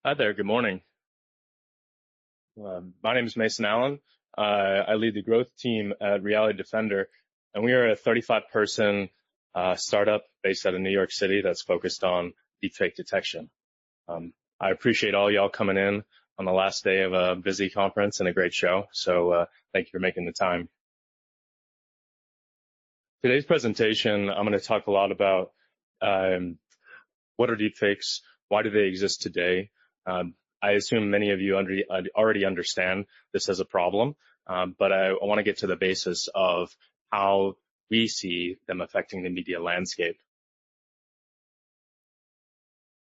Hi there, good morning. My name is Mason Allen. I lead the growth team at Reality Defender, and we are a 35-person startup based out of New York City that's focused on deepfake detection. I appreciate all y'all coming in on the last day of a busy conference and a great show, so thank you for making the time. Today's presentation, I'm going to talk a lot about what are deepfakes, why do they exist today. I assume many of you already understand this as a problem, but I want to get to the basis of how we see them affecting the media landscape.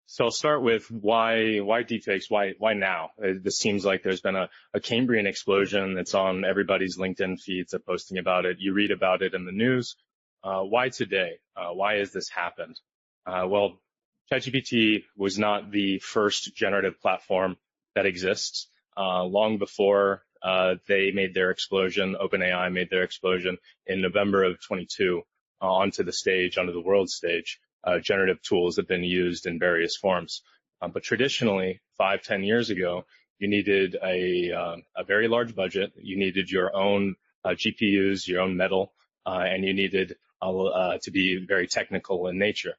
So I'll start with why deepfakes, why now? This seems like there's been a Cambrian explosion. It's on everybody's LinkedIn feeds of posting about it. You read about it in the news. Why today? Why has this happened? Well, ChatGPT was not the first generative platform that exists. Long before they made their explosion, OpenAI made their explosion in November of 22 onto the world stage. Generative tools have been used in various forms. But traditionally, 5-10 years ago, you needed a very large budget. You needed your own GPUs, your own metal, and you needed to be very technical in nature.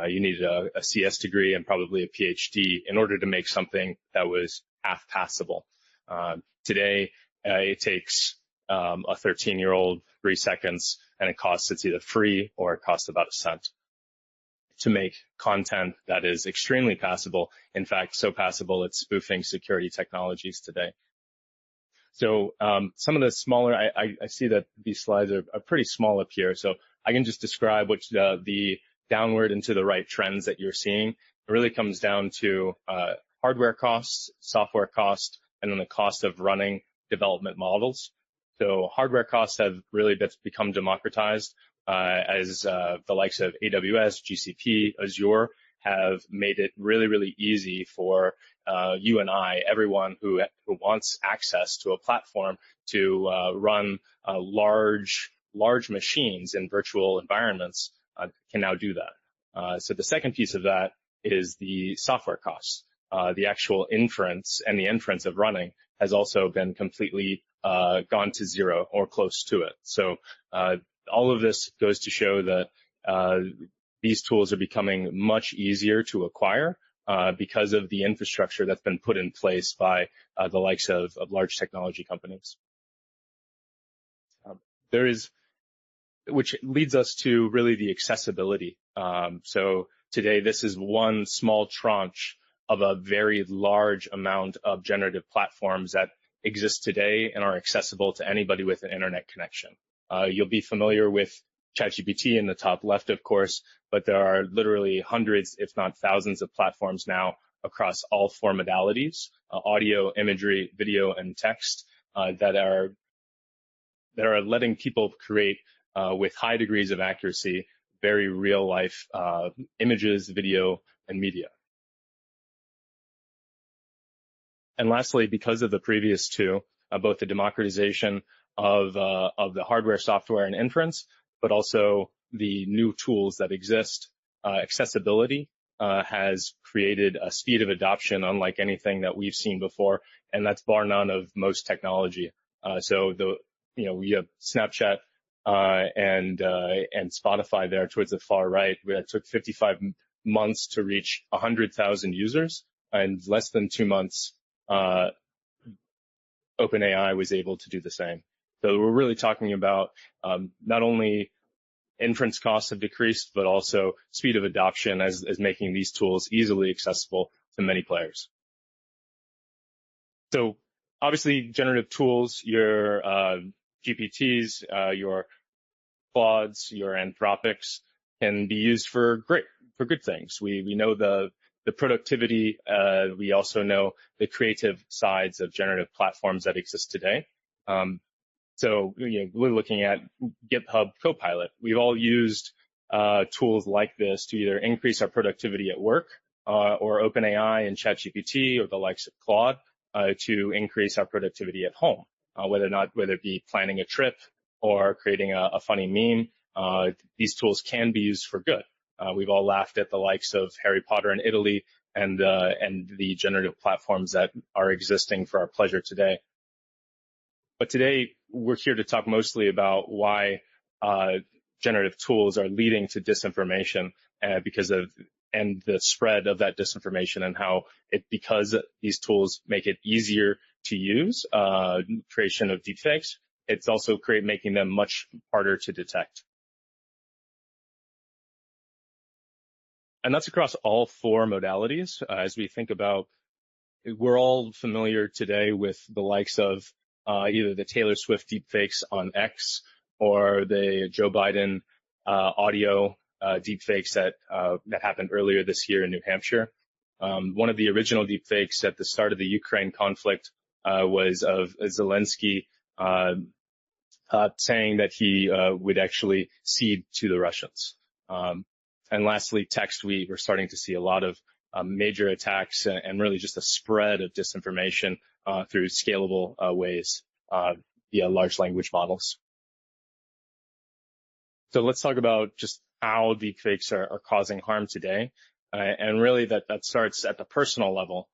You needed a CS degree and probably a PhD in order to make something that was half passable. Today, it takes a 13-year-old 3 seconds, and it's either free or it costs about $0.01 to make content that is extremely passable. In fact, so passable it's spoofing security technologies today. So some of the smaller, I see that these slides are pretty small up here, so I can just describe what the downward and to the right trends that you're seeing. It really comes down to hardware costs, software cost, and then the cost of running development models. So hardware costs have really become democratized as the likes of AWS, GCP, Azure have made it really, really easy for you and I, everyone who wants access to a platform to run large machines in virtual environments can now do that. So the second piece of that is the software costs. The actual inference and the inference of running has also been completely gone to zero or close to it. So all of this goes to show that these tools are becoming much easier to acquire because of the infrastructure that's been put in place by the likes of large technology companies. Which leads us to really the accessibility. So today, this is one small tranche of a very large amount of generative platforms that exist today and are accessible to anybody with an internet connection. You'll be familiar with ChatGPT in the top left, of course, but there are literally hundreds, if not thousands, of platforms now across all four modalities, audio, imagery, video, and text, that are letting people create with high degrees of accuracy, very real life images, video, and media. And lastly, because of the previous two, both the democratization of the hardware, software, and inference, but also the new tools that exist, accessibility has created a speed of adoption unlike anything that we've seen before, and that's bar none of most technology. So we have Snapchat and Spotify there towards the far right, where it took 55 months to reach 100,000 users, and less than 2 months, OpenAI was able to do the same. So we're really talking about not only inference costs have decreased, but also speed of adoption as making these tools easily accessible to many players. So obviously, generative tools, your GPTs, your Claudes, your Anthropics can be used for good things. We know the productivity. We also know the creative sides of generative platforms that exist today. So we're looking at GitHub Copilot. We've all used tools like this to either increase our productivity at work, or OpenAI and ChatGPT, or the likes of Claude, to increase our productivity at home. Whether it be planning a trip or creating a funny meme, these tools can be used for good. We've all laughed at the likes of Harry Potter in Italy and the generative platforms that are existing for our pleasure today. But today, we're here to talk mostly about why generative tools are leading to disinformation and the spread of that disinformation, and how because these tools make it easier to use, creation of deepfakes, it's also making them much harder to detect. And that's across all four modalities. As we think about, we're all familiar today with the likes of either the Taylor Swift deepfakes on X or the Joe Biden audio deepfakes that happened earlier this year in New Hampshire. One of the original deepfakes at the start of the Ukraine conflict was of Zelensky saying that he would actually cede to the Russians. And lastly, text, we're starting to see a lot of major attacks and really just a spread of disinformation through scalable ways via large language models. So let's talk about just how deepfakes are causing harm today. And really that starts at the personal level.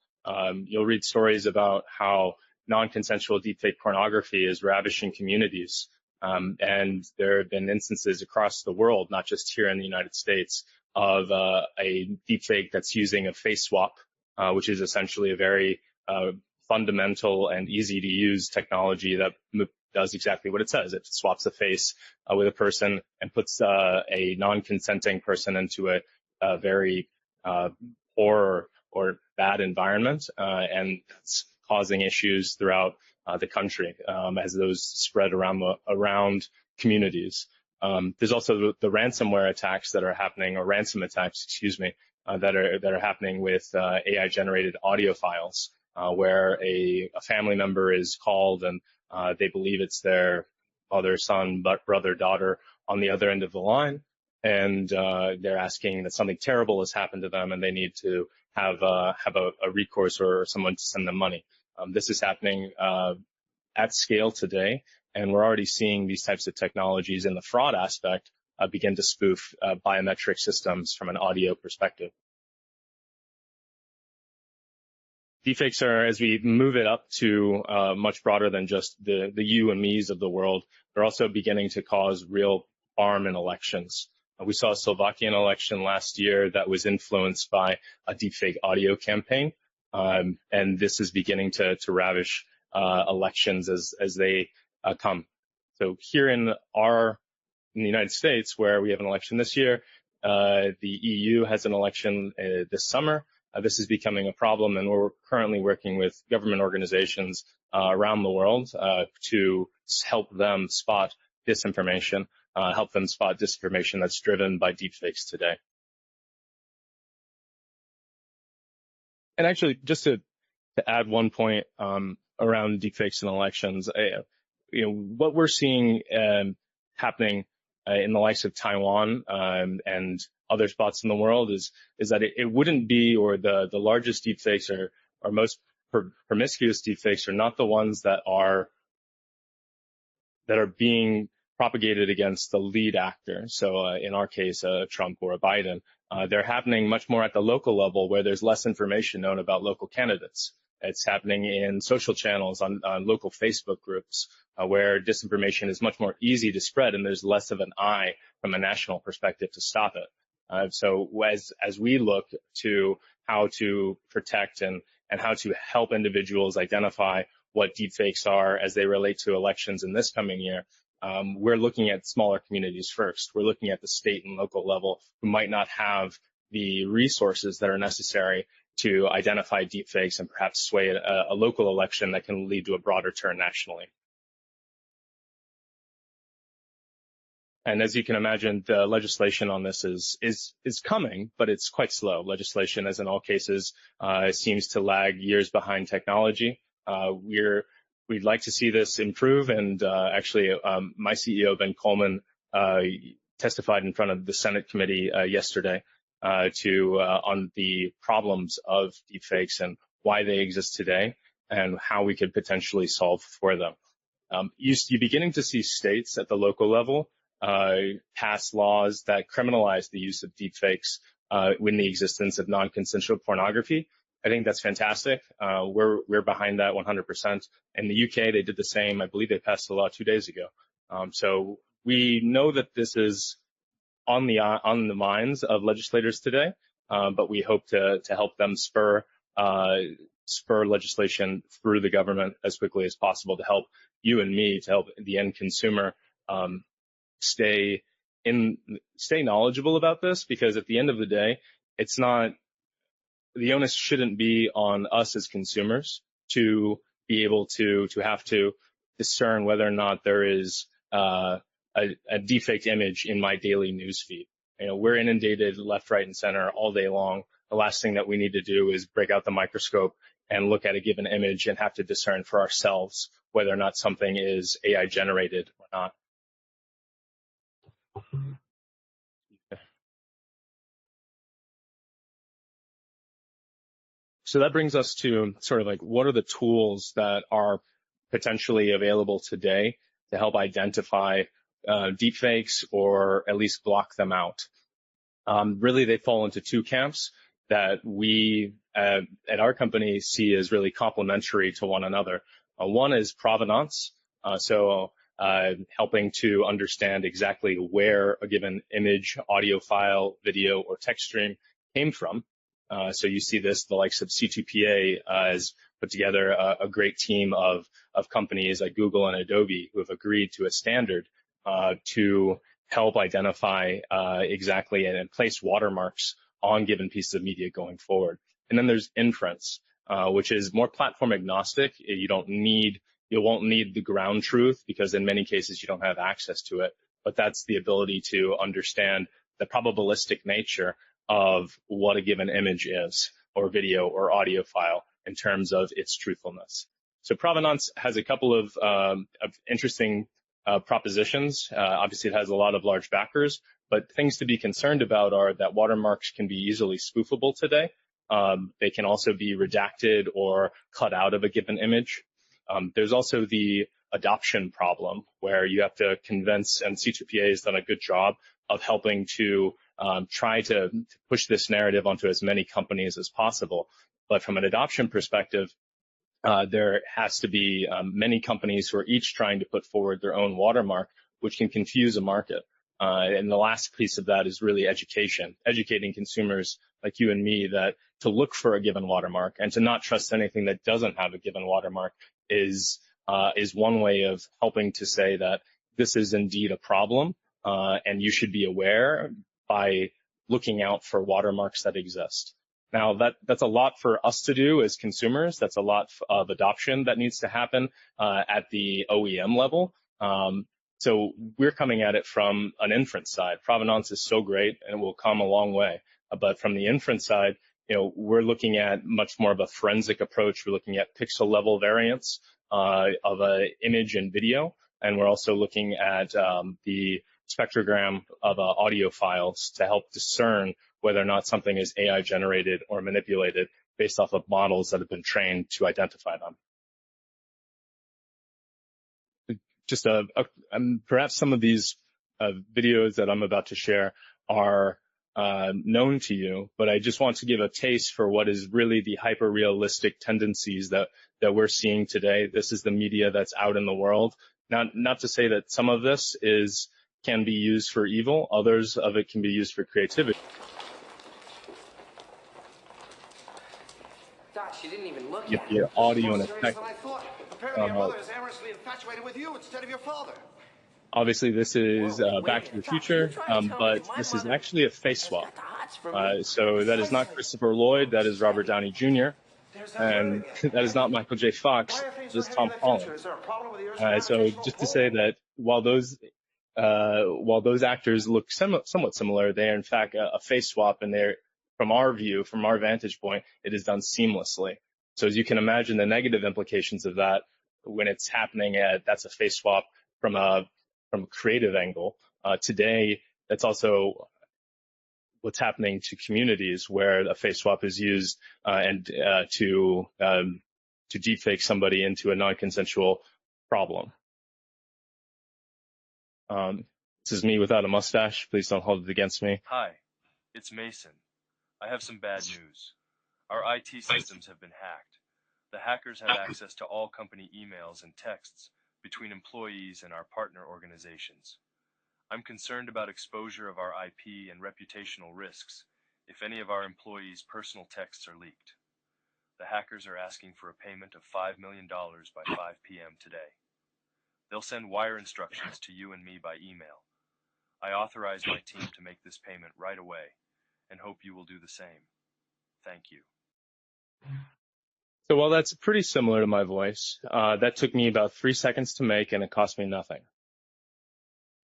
You'll read stories about how non-consensual deepfake pornography is ravishing communities. And there have been instances across the world, not just here in the United States, of a deepfake that's using a face swap, which is essentially a very fundamental and easy to use technology that does exactly what it says. It swaps a face with a person and puts a non-consenting person into a very poor or bad environment, and it's causing issues throughout the country as those spread around communities. There's also the ransomware attacks that are happening, or ransom attacks, excuse me, that are happening with AI-generated audio files, where a family member is called and they believe it's their mother, son, brother, daughter on the other end of the line, and they're asking that something terrible has happened to them and they need to have a recourse or someone to send them money. This is happening at scale today, and we're already seeing these types of technologies in the fraud aspect begin to spoof biometric systems from an audio perspective. Deepfakes are, as we move it up to much broader than just the you and me's of the world, they're also beginning to cause real harm in elections. We saw a Slovakian election last year that was influenced by a deepfake audio campaign, and this is beginning to ravish elections as they come. So here in the United States, where we have an election this year, the EU has an election this summer. This is becoming a problem, and we're currently working with government organizations around the world to help them spot disinformation, that's driven by deepfakes today. And actually, just to add one point around deepfakes and elections, what we're seeing happening in the likes of Taiwan and other spots in the world is that it wouldn't be, or the largest deepfakes or most promiscuous deepfakes are not the ones that are being propagated against the lead actor. So in our case, Trump or a Biden, they're happening much more at the local level, where there's less information known about local candidates. It's happening in social channels, on local Facebook groups, where disinformation is much more easy to spread, and there's less of an eye from a national perspective to stop it. So as we look to how to protect and how to help individuals identify what deepfakes are as they relate to elections in this coming year, we're looking at smaller communities first. We're looking at the state and local level, who might not have the resources that are necessary to identify deepfakes and perhaps sway a local election that can lead to a broader turn nationally. And as you can imagine, the legislation on this is coming, but it's quite slow. Legislation, as in all cases, seems to lag years behind technology. We'd like to see this improve, and actually, my CEO, Ben Coleman, testified in front of the Senate committee yesterday on the problems of deepfakes and why they exist today and how we could potentially solve for them. You're beginning to see states at the local level pass laws that criminalize the use of deepfakes in the existence of non-consensual pornography. I think that's fantastic. We're behind that 100%. In the UK, they did the same. I believe they passed the law 2 days ago. So we know that this is on the minds of legislators today, but we hope to help them spur legislation through the government as quickly as possible to help you and me, to help the end consumer stay knowledgeable about this, because at the end of the day, the onus shouldn't be on us as consumers to be able to have to discern whether or not there is a deepfaked image in my daily news feed. We're inundated left, right, and center all day long. The last thing that we need to do is break out the microscope and look at a given image and have to discern for ourselves whether or not something is AI generated or not. So that brings us to sort of like, what are the tools that are potentially available today to help identify deepfakes or at least block them out? Really, they fall into two camps that we at our company see as really complementary to one another. One is provenance, helping to understand exactly where a given image, audio file, video, or text stream came from. So you see this, the likes of C2PA has put together a great team of companies like Google and Adobe who have agreed to a standard to help identify exactly and place watermarks on given pieces of media going forward. And then there's inference, which is more platform agnostic. You won't need the ground truth because in many cases you don't have access to it, but that's the ability to understand the probabilistic nature of what a given image is, or video or audio file, in terms of its truthfulness. So provenance has a couple of interesting propositions. Obviously, it has a lot of large backers, but things to be concerned about are that watermarks can be easily spoofable today. They can also be redacted or cut out of a given image. There's also the adoption problem where you have to convince, and C2PA has done a good job of helping to try to push this narrative onto as many companies as possible. But from an adoption perspective, there has to be many companies who are each trying to put forward their own watermark, which can confuse a market. And the last piece of that is really educating consumers like you and me that to look for a given watermark and to not trust anything that doesn't have a given watermark is one way of helping to say that this is indeed a problem, and you should be aware by looking out for watermarks that exist. Now, that's a lot for us to do as consumers. That's a lot of adoption that needs to happen at the OEM level. So we're coming at it from an inference side. Provenance is so great and will come a long way. But from the inference side, we're looking at much more of a forensic approach. We're looking at pixel level variants of an image and video. And we're also looking at the spectrogram of audio files to help discern whether or not something is AI generated or manipulated based off of models that have been trained to identify them. Just perhaps some of these videos that I'm about to share are known to you, but I just want to give a taste for what is really the hyper-realistic tendencies that we're seeing today. This is the media that's out in the world. Not to say that some of this can be used for evil, others of it can be used for creativity. Doc, she didn't even look Get at the it. audio and More serious effect. than I thought. Apparently your mother is amorously infatuated with you instead of your father. Obviously, this is Back to the Future, but this is actually a face swap. So that is not Christopher Lloyd, that is Robert Downey Jr., and that is not Michael J. Fox, that is Tom Holland. So just to say that while those actors look somewhat similar, they are in fact a face swap, and they're, from our view, from our vantage point, it is done seamlessly. So as you can imagine, the negative implications of that when it's happening, that's a face swap from a creative angle. Today, that's also what's happening to communities where a face swap is used to deepfake somebody into a non-consensual problem. This is me without a mustache. Please don't hold it against me. Hi, it's Mason. I have some bad news. Our IT systems have been hacked. The hackers have access to all company emails and texts between employees and our partner organizations. I'm concerned about exposure of our IP and reputational risks if any of our employees' personal texts are leaked. The hackers are asking for a payment of $5 million by 5 p.m. today. They'll send wire instructions to you and me by email. I authorize my team to make this payment right away and hope you will do the same. Thank you. So while that's pretty similar to my voice, that took me about 3 seconds to make and it cost me nothing.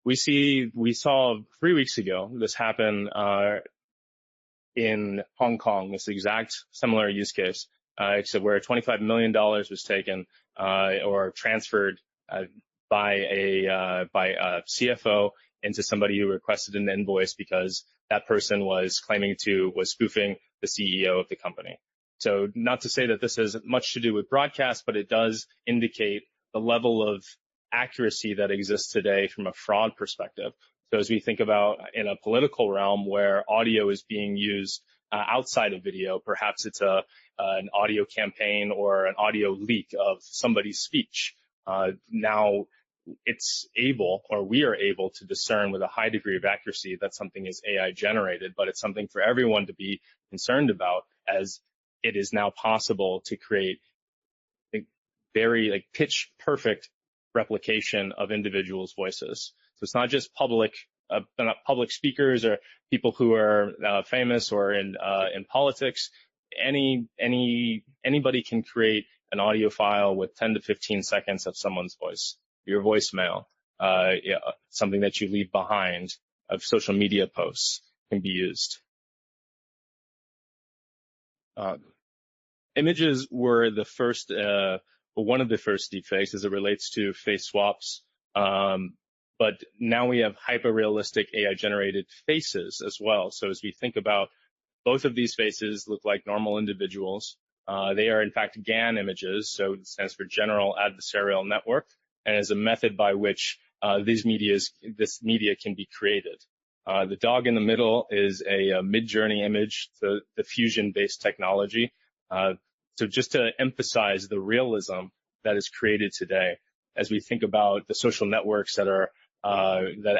We saw 3 weeks ago this happen in Hong Kong, this exact similar use case, except where $25 million was taken or transferred by a CFO into somebody who requested an invoice because that person was spoofing the CEO of the company. So not to say that this has much to do with broadcast, but it does indicate the level of accuracy that exists today from a fraud perspective. So as we think about in a political realm where audio is being used outside of video, perhaps it's an audio campaign or an audio leak of somebody's speech. Now we are able to discern with a high degree of accuracy that something is AI generated, but it's something for everyone to be concerned about, as it is now possible to create a very pitch perfect replication of individuals' voices. So it's not just public speakers or people who are famous or in politics. Anybody can create an audio file with 10 to 15 seconds of someone's voice. Your voicemail, something that you leave behind, of social media posts can be used. Images were one of the first deepfakes as it relates to face swaps. But now we have hyper-realistic AI-generated faces as well. So as we think about both of these faces look like normal individuals. They are in fact GAN images, so it stands for General Adversarial Network, and is a method by which this media can be created. The dog in the middle is a mid-journey image, so the fusion-based technology. So just to emphasize the realism that is created today, as we think about the social networks that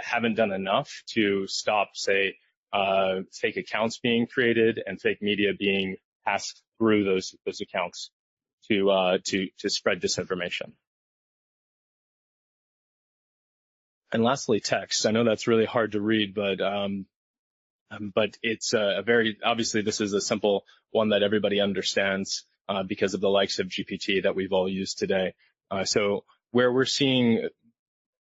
haven't done enough to stop, say, fake accounts being created and fake media being passed through those accounts to spread disinformation. And lastly, text. I know that's really hard to read, but it's obviously this is a simple one that everybody understands because of the likes of GPT that we've all used today. So where we're seeing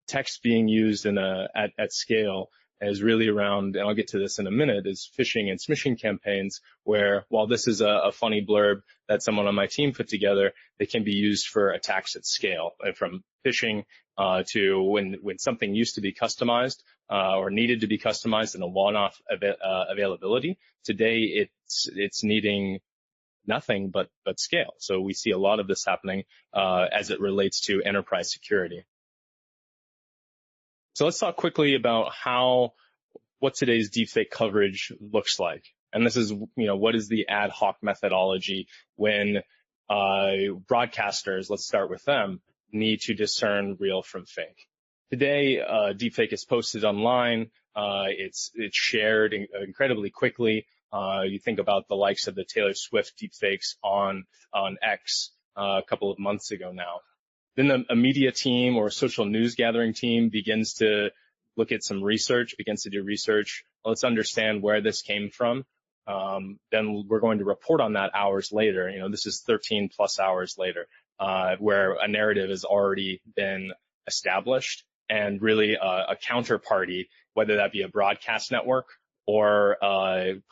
text being used at scale is really around, and I'll get to this in a minute, is phishing and smishing campaigns, where while this is a funny blurb that someone on my team put together, they can be used for attacks at scale, from phishing to when something used to be customized or needed to be customized in a one-off availability. Today, it's needing nothing but scale. So we see a lot of this happening as it relates to enterprise security. So let's talk quickly about what today's deepfake coverage looks like. And this is, what is the ad hoc methodology when broadcasters, let's start with them, need to discern real from fake. Today, deepfake is posted online. It's shared incredibly quickly. You think about the likes of the Taylor Swift deepfakes on X a couple of months ago now. Then a media team or a social news gathering team begins to look at some research, begins to do research. Let's understand where this came from. Then we're going to report on that hours later. This is 13 plus hours later, where a narrative has already been established, and really a counterparty, whether that be a broadcast network or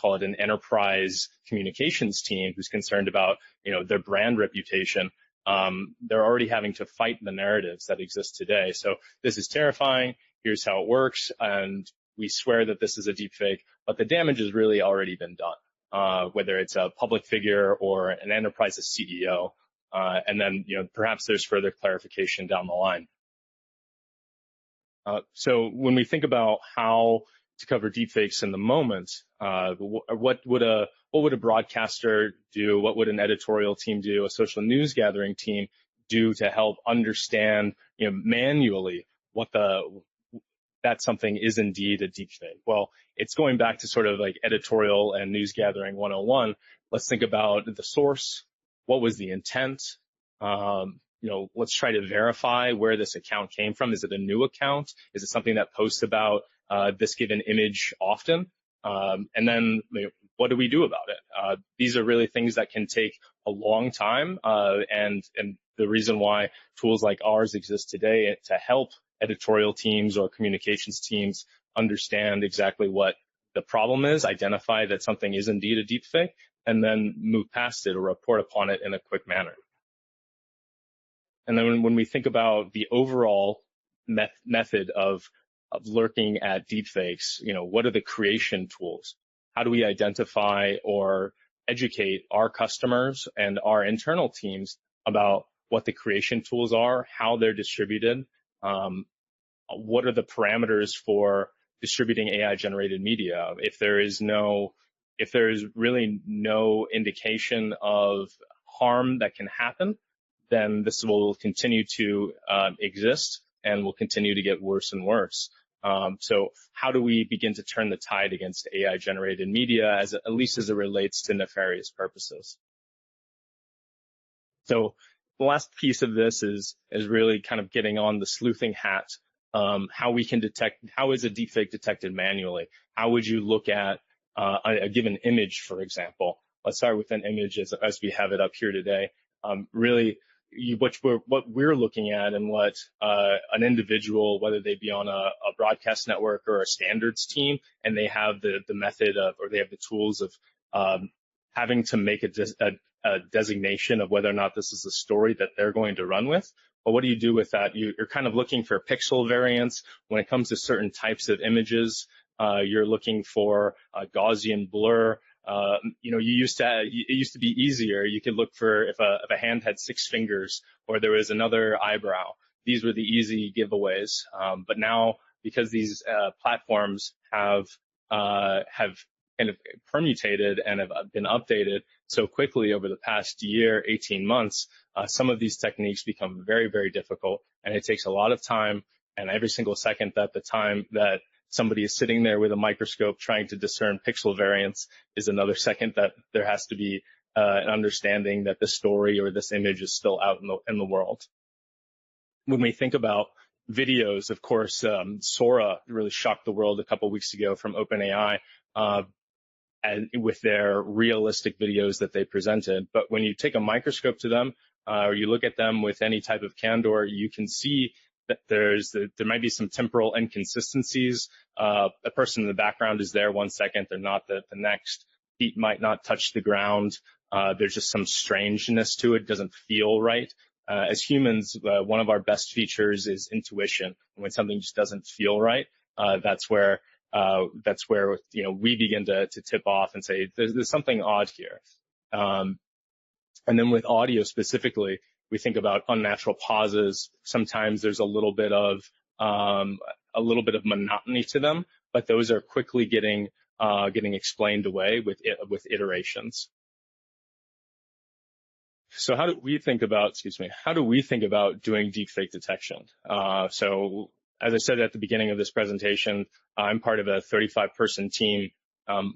call it an enterprise communications team who's concerned about their brand reputation. They're already having to fight the narratives that exist today. So this is terrifying. Here's how it works. And we swear that this is a deepfake, but the damage has really already been done, whether it's a public figure or an enterprise's CEO. And then, perhaps there's further clarification down the line. So when we think about how to cover deepfakes in the moment. What would a broadcaster do? What would an editorial team do? A social news gathering team do to help understand, manually that something is indeed a deepfake? Well, it's going back to sort of like editorial and news gathering 101. Let's think about the source. What was the intent? Let's try to verify where this account came from. Is it a new account? Is it something that posts about this given image often? And then what do we do about it? These are really things that can take a long time, and the reason why tools like ours exist today to help editorial teams or communications teams understand exactly what the problem is, identify that something is indeed a deepfake, and then move past it or report upon it in a quick manner. And then when we think about the overall method of looking at deepfakes, what are the creation tools? How do we identify or educate our customers and our internal teams about what the creation tools are, how they're distributed, what are the parameters for distributing AI-generated media? If there is really no indication of harm that can happen, then this will continue to exist and will continue to get worse and worse. So how do we begin to turn the tide against AI-generated media, at least as it relates to nefarious purposes? So the last piece of this is really kind of getting on the sleuthing hat. How we can detect, how is a deepfake detected manually? How would you look at a given image, for example? Let's start with an image as we have it up here today. What we're looking at and what an individual, whether they be on a broadcast network or a standards team, and they have the method of, or they have the tools of having to make a designation of whether or not this is a story that they're going to run with. But what do you do with that? You're kind of looking for pixel variants. When it comes to certain types of images, you're looking for a Gaussian blur. It used to be easier. You could look for if a hand had 6 fingers or there was another eyebrow. These were the easy giveaways. But now, because these platforms have kind of permutated and have been updated so quickly over the past year, 18 months, some of these techniques become very, very difficult, and it takes a lot of time. And every single second that somebody is sitting there with a microscope trying to discern pixel variants is another second that there has to be an understanding that this story or this image is still out in the world. When we think about videos, of course, Sora really shocked the world a couple of weeks ago from OpenAI and with their realistic videos that they presented. But when you take a microscope to them or you look at them with any type of candor, you can see that there might be some temporal inconsistencies. The person in the background is there 1 second, they're not the next. Feet might not touch the ground. There's just some strangeness to it, doesn't feel right. As humans, one of our best features is intuition. When something just doesn't feel right, that's where we begin to tip off and say there's something odd here. And then with audio specifically, we think about unnatural pauses. Sometimes there's a little bit of monotony to them, but those are quickly getting explained away with iterations. So how do we think about doing deepfake detection? So as I said at the beginning of this presentation, I'm part of a 35-person team,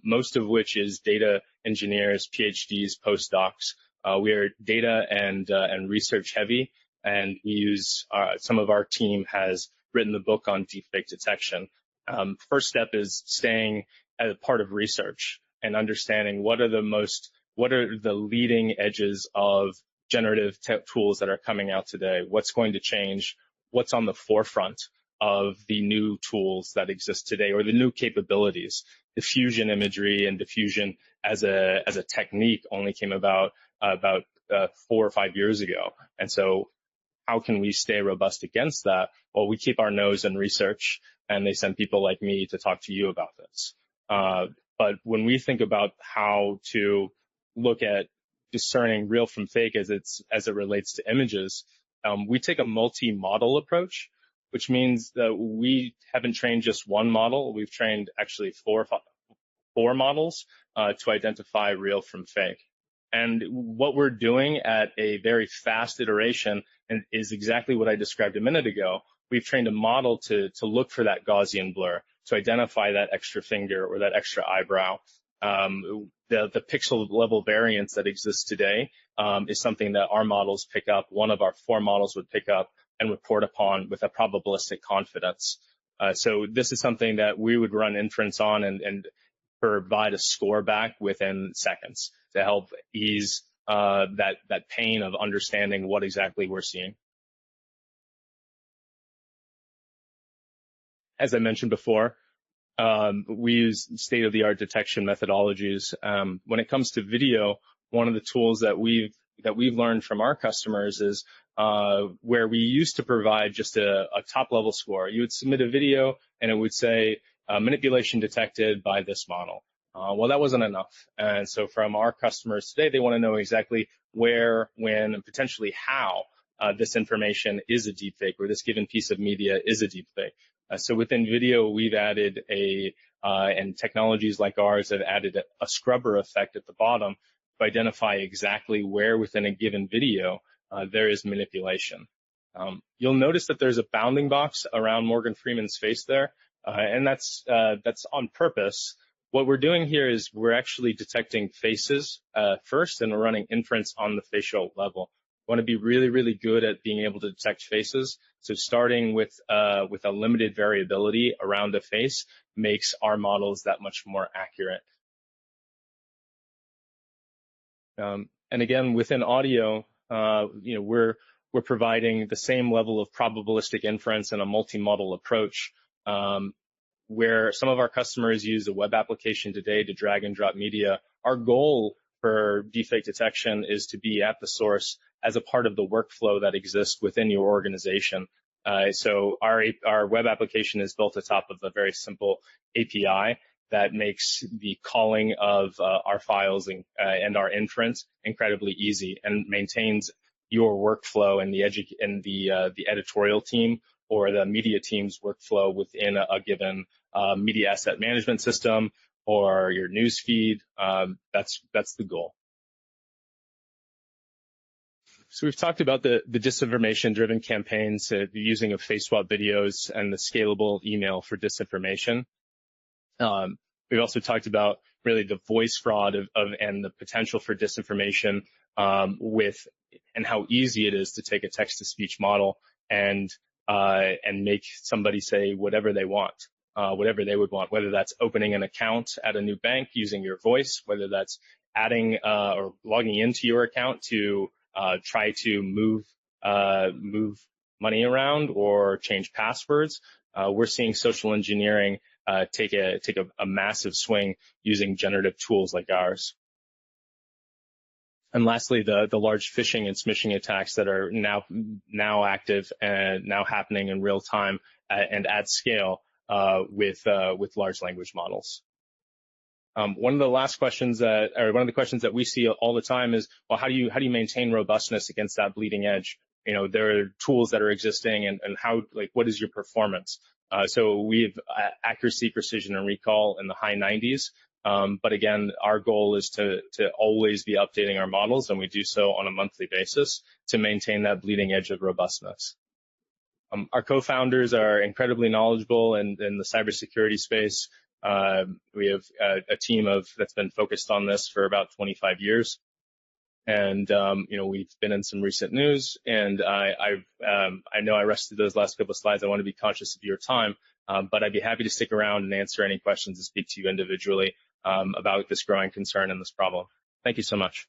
most of which is data engineers, PhDs, postdocs. We are data and research heavy, and we use some of our team has written the book on deepfake detection. First step is staying as a part of research and understanding what are the leading edges of generative tools that are coming out today. What's going to change? What's on the forefront of the new tools that exist today, or the new capabilities? Diffusion imagery and diffusion as a technique only came about 4 or 5 years ago. And so how can we stay robust against that? Well, we keep our nose in research, and they send people like me to talk to you about this. But when we think about how to look at discerning real from fake as it relates to images, we take a multi-model approach. which means that we haven't trained just one model. We've trained actually four models to identify real from fake. And what we're doing at a very fast iteration and is exactly what I described a minute ago. We've trained a model to look for that Gaussian blur, to identify that extra finger or that extra eyebrow. The pixel level variance that exists today is something that our models pick up. One of our four models would pick up and report upon with a probabilistic confidence. So this is something that we would run inference on and provide a score back within seconds to help ease that pain of understanding what exactly we're seeing. As I mentioned before, we use state-of-the-art detection methodologies. When it comes to video, one of the tools that we've learned from our customers is where we used to provide just a top-level score. You would submit a video, and it would say, manipulation detected by this model. Well, that wasn't enough. And so from our customers today, they want to know exactly where, when, and potentially how this information is a deepfake, or this given piece of media is a deepfake. So within video, we've added and technologies like ours have added a scrubber effect at the bottom to identify exactly where within a given video there is manipulation. You'll notice that there's a bounding box around Morgan Freeman's face there, and that's on purpose. What we're doing here is we're actually detecting faces first, and we're running inference on the facial level. We want to be really, really good at being able to detect faces. So starting with a limited variability around a face makes our models that much more accurate. And again, within audio, we're providing the same level of probabilistic inference in a multi-model approach, where some of our customers use a web application today to drag and drop media. Our goal for deepfake detection is to be at the source as a part of the workflow that exists within your organization. So our web application is built atop of a very simple API that makes the calling of our files and our inference incredibly easy, and maintains your workflow and the editorial team or the media team's workflow within a given media asset management system or your news feed. That's the goal. So we've talked about the disinformation-driven campaigns, the using of face swap videos, and the scalable email for disinformation. We've also talked about really the voice fraud and the potential for disinformation and how easy it is to take a text-to-speech model and make somebody say whatever they want, whatever they would want, whether that's opening an account at a new bank using your voice, whether that's adding or logging into your account to try to move money around or change passwords. We're seeing social engineering take a massive swing using generative tools like ours. And lastly, the large phishing and smishing attacks that are now active and now happening in real time and at scale with large language models. One of the questions that we see all the time is, well, how do you maintain robustness against that bleeding edge? There are tools that are existing, and what is your performance? So we have accuracy, precision, and recall in the high 90s. But again, our goal is to always be updating our models, and we do so on a monthly basis to maintain that bleeding edge of robustness. Our co-founders are incredibly knowledgeable in the cybersecurity space. We have a team that's been focused on this for about 25 years. And, we've been in some recent news, and I know I rested those last couple of slides. I want to be conscious of your time, but I'd be happy to stick around and answer any questions and speak to you individually about this growing concern and this problem. Thank you so much.